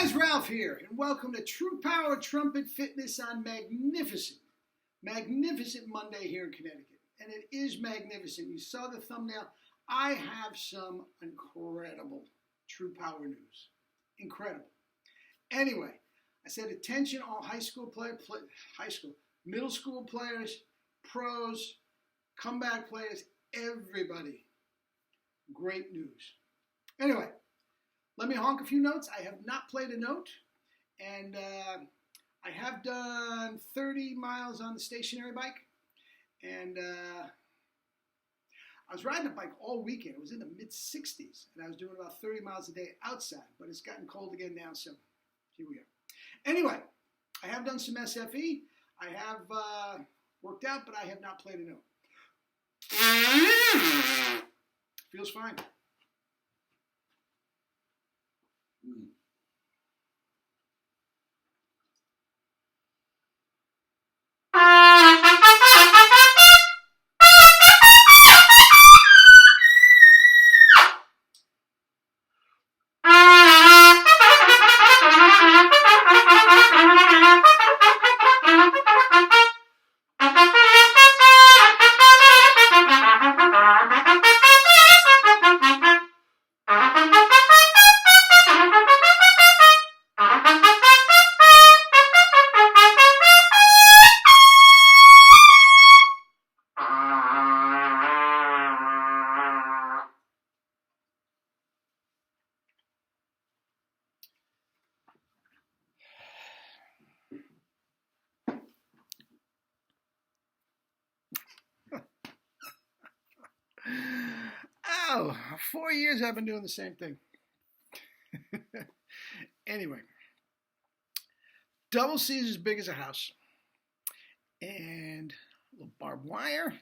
guys, Ralph here, and welcome to True Power Trumpet Fitness on magnificent Monday here in Connecticut. And it is magnificent. You saw the thumbnail. I have some incredible True Power news. Incredible. Anyway, I said attention all middle school players, pros, comeback players, everybody. Great news. Anyway, let me honk a few notes. I have not played a note, and I have done 30 miles on the stationary bike, and I was riding a bike all weekend. It was in the mid-60s, and I was doing about 30 miles a day outside, but it's gotten cold again now, so here we are. Anyway, I have done some SFE. I have worked out, but I have not played a note. Feels fine. Oh, 4 years I've been doing the same thing. Anyway, double C is as big as a house. And a little barbed wire.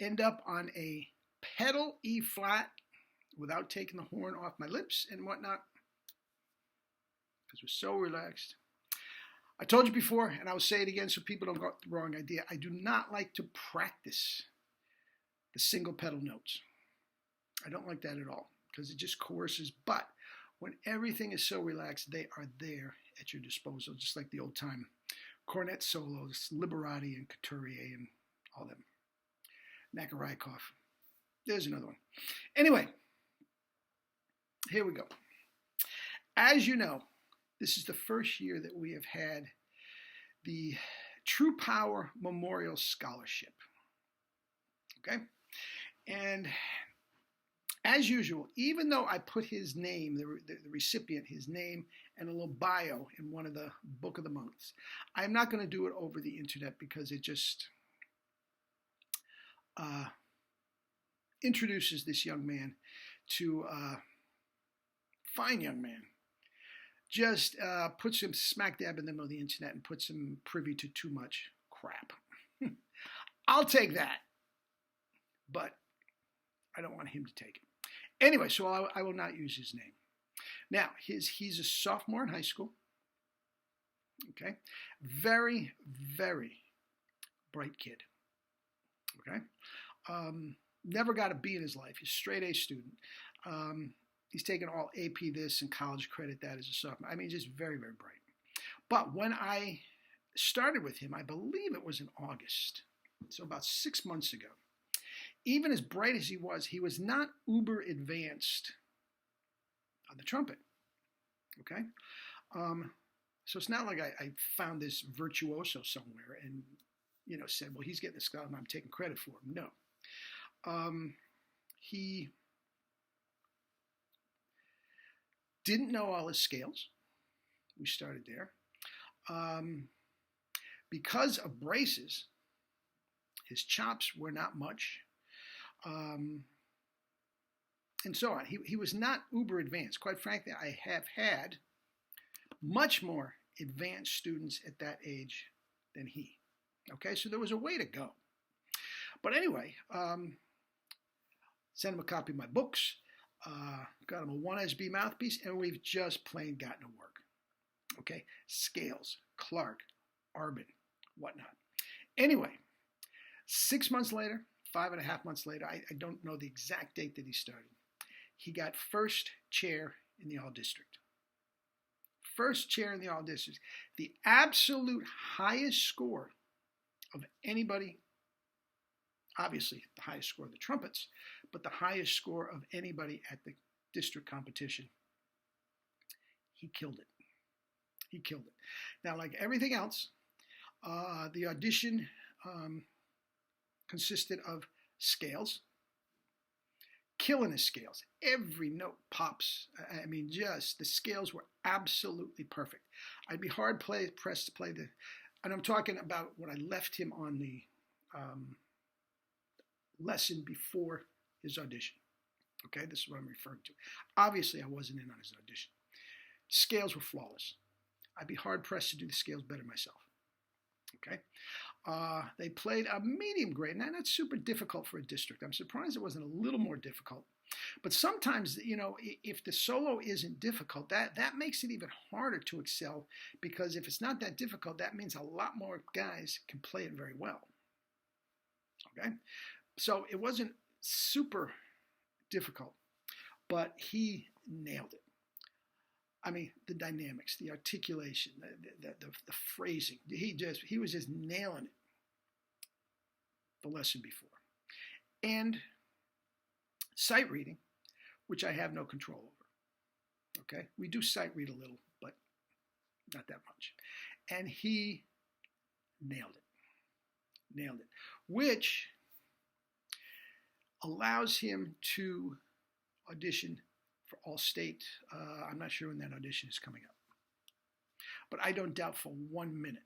End up on a pedal E flat without taking the horn off my lips and whatnot. Because we're so relaxed. I told you before, and I will say it again so people don't get the wrong idea. I do not like to practice the single pedal notes. I don't like that at all because it just coerces. But when everything is so relaxed, they are there at your disposal, just like the old time cornet solos, Liberati and Couturier and all them. Makarykov. There's another one. Anyway, here we go. As you know, this is the first year that we have had the True Power Memorial Scholarship. Okay? And as usual, even though I put his name, the recipient, his name, and a little bio in one of the Book of the Months, I'm not going to do it over the internet because it just introduces this young man to fine young man. Just puts him smack dab in the middle of the internet and puts him privy to too much crap. I'll take that. But I don't want him to take it. Anyway, so I will not use his name. Now, he's a sophomore in high school. Okay? Very, very bright kid. Okay? Never got a B in his life. He's a straight A student. He's taken all AP this and college credit that as a sophomore. I mean, just very, very bright. But when I started with him, I believe it was in August, so about 6 months ago, even as bright as he was not uber advanced on the trumpet. Okay? So it's not like I found this virtuoso somewhere and, said, well, he's getting the scholarship and I'm taking credit for him. No. He didn't know all his scales. We started there. Because of braces, his chops were not much. And so on. He was not uber advanced. Quite frankly, I have had much more advanced students at that age than he. Okay, so there was a way to go. But anyway, sent him a copy of my books, got him a 1SB mouthpiece, and we've just plain gotten to work. Okay, Scales, Clark, Arbin, whatnot. Anyway, 6 months later, 5.5 months later, I don't know the exact date that he started. He got first chair in the all district. First chair in the all district. The absolute highest score of anybody, obviously the highest score of the Trumpets, but the highest score of anybody at the district competition. He killed it. He killed it. Now, like everything else, the audition consisted of scales, killing his scales. Every note pops. I mean, just the scales were absolutely perfect. I'd be hard pressed to play the, and I'm talking about when I left him on the lesson before his audition. Okay, this is what I'm referring to. Obviously, I wasn't in on his audition. Scales were flawless. I'd be hard pressed to do the scales better myself. Okay, they played a medium grade. Now, that's super difficult for a district. I'm surprised it wasn't a little more difficult. But sometimes, you know, if the solo isn't difficult, that makes it even harder to excel, because if it's not that difficult, that means a lot more guys can play it very well. Okay, so it wasn't super difficult, but he nailed it. I mean, the dynamics, the articulation, the phrasing. He was just nailing it the lesson before. And sight reading, which I have no control over. Okay? We do sight read a little, but not that much. And he nailed it. Nailed it. Which allows him to audition for All-State. I'm not sure when that audition is coming up, but I don't doubt for 1 minute.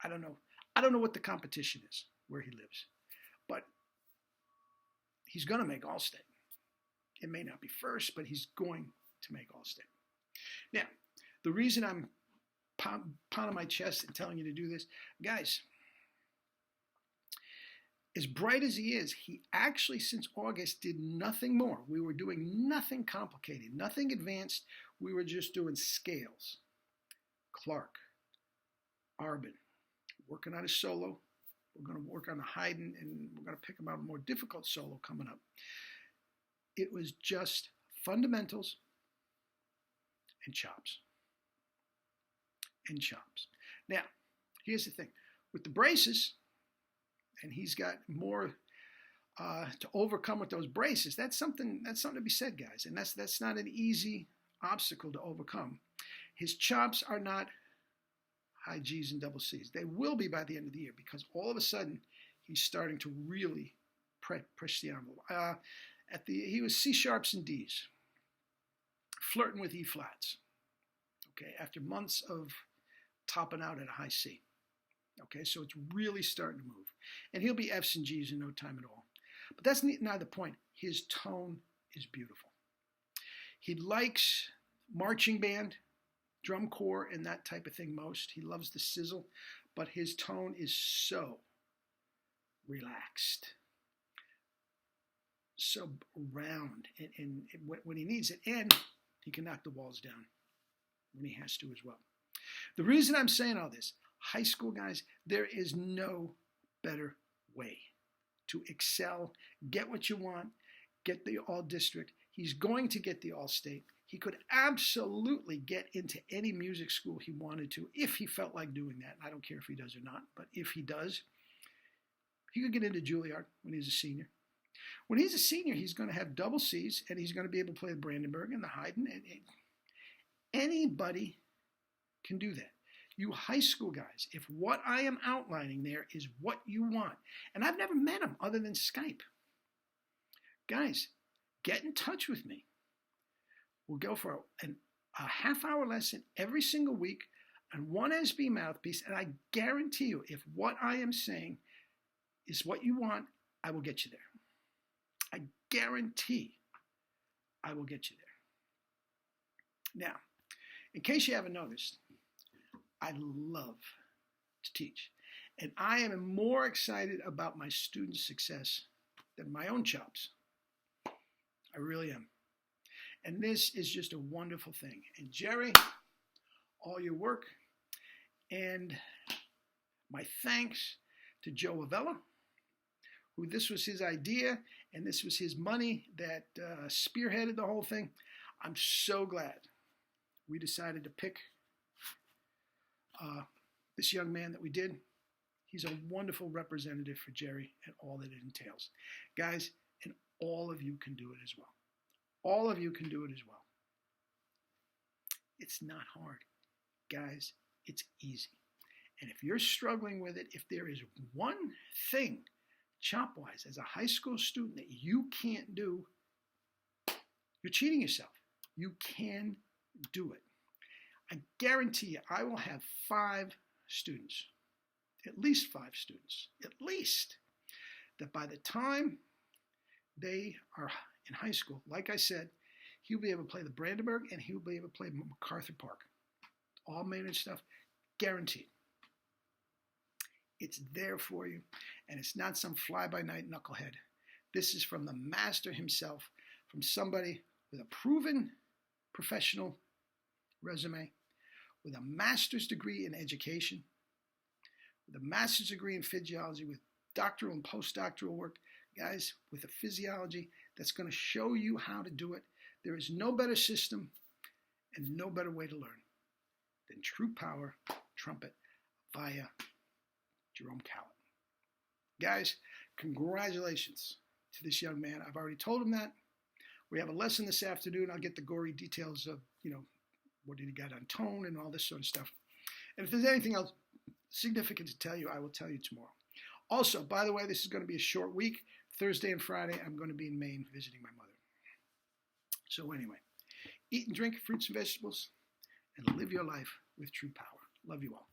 I don't know what the competition is where he lives, but he's going to make All-State. It may not be first, but he's going to make All-State. Now, the reason I'm pounding my chest and telling you to do this, guys, as bright as he is, he actually, since August, did nothing more. We were doing nothing complicated, nothing advanced. We were just doing scales. Clark, Arbin, working on his solo. We're going to work on the Haydn, and we're going to pick him out a more difficult solo coming up. It was just fundamentals and chops. And chops. Now, here's the thing. With the braces, and he's got more to overcome with those braces. That's something to be said, guys. And that's not an easy obstacle to overcome. His chops are not high G's and double C's. They will be by the end of the year, because all of a sudden he's starting to really push the envelope. He was C sharps and D's, flirting with E flats. Okay, after months of topping out at a high C. Okay, so it's really starting to move. And he'll be F's and G's in no time at all. But that's not the point. His tone is beautiful. He likes marching band, drum corps, and that type of thing most. He loves the sizzle, but his tone is so relaxed, so round, and when he needs it, and he can knock the walls down when he has to as well. The reason I'm saying all this, high school guys, there is no better way to excel, get what you want, get the all-district. He's going to get the all-state. He could absolutely get into any music school he wanted to if he felt like doing that. I don't care if he does or not, but if he does, he could get into Juilliard when he's a senior. When he's a senior, he's going to have double C's, and he's going to be able to play the Brandenburg and the Haydn. And anybody can do that. You high school guys, if what I am outlining there is what you want, and I've never met him other than Skype, guys, get in touch with me. We'll go for a half-hour lesson every single week on one SB mouthpiece, and I guarantee you, if what I am saying is what you want, I will get you there. I guarantee I will get you there. Now, in case you haven't noticed, I love to teach. And I am more excited about my students' success than my own chops. I really am. And this is just a wonderful thing. And Jerry, all your work. And my thanks to Joe Avella, who this was his idea, and this was his money that spearheaded the whole thing. I'm so glad we decided to pick this young man that we did. He's a wonderful representative for Jerry and all that it entails. Guys, and all of you can do it as well. All of you can do it as well. It's not hard. Guys, it's easy. And if you're struggling with it, if there is one thing, chop-wise, as a high school student that you can't do, you're cheating yourself. You can do it. I guarantee you, I will have 5 students, at least 5 students, at least, that by the time they are in high school, like I said, he'll be able to play the Brandenburg and he'll be able to play MacArthur Park. All managed stuff, guaranteed. It's there for you, and it's not some fly-by-night knucklehead. This is from the master himself, from somebody with a proven professional resume, with a master's degree in education, with a master's degree in physiology, with doctoral and postdoctoral work, guys, with a physiology that's going to show you how to do it. There is no better system and no better way to learn than True Power Trumpet via Jerome Cowett. Guys, congratulations to this young man. I've already told him that. We have a lesson this afternoon. I'll get the gory details of, what did he got on tone and all this sort of stuff. And if there's anything else significant to tell you, I will tell you tomorrow. Also, by the way, this is going to be a short week. Thursday and Friday, I'm going to be in Maine visiting my mother. So anyway, eat and drink fruits and vegetables and live your life with true power. Love you all.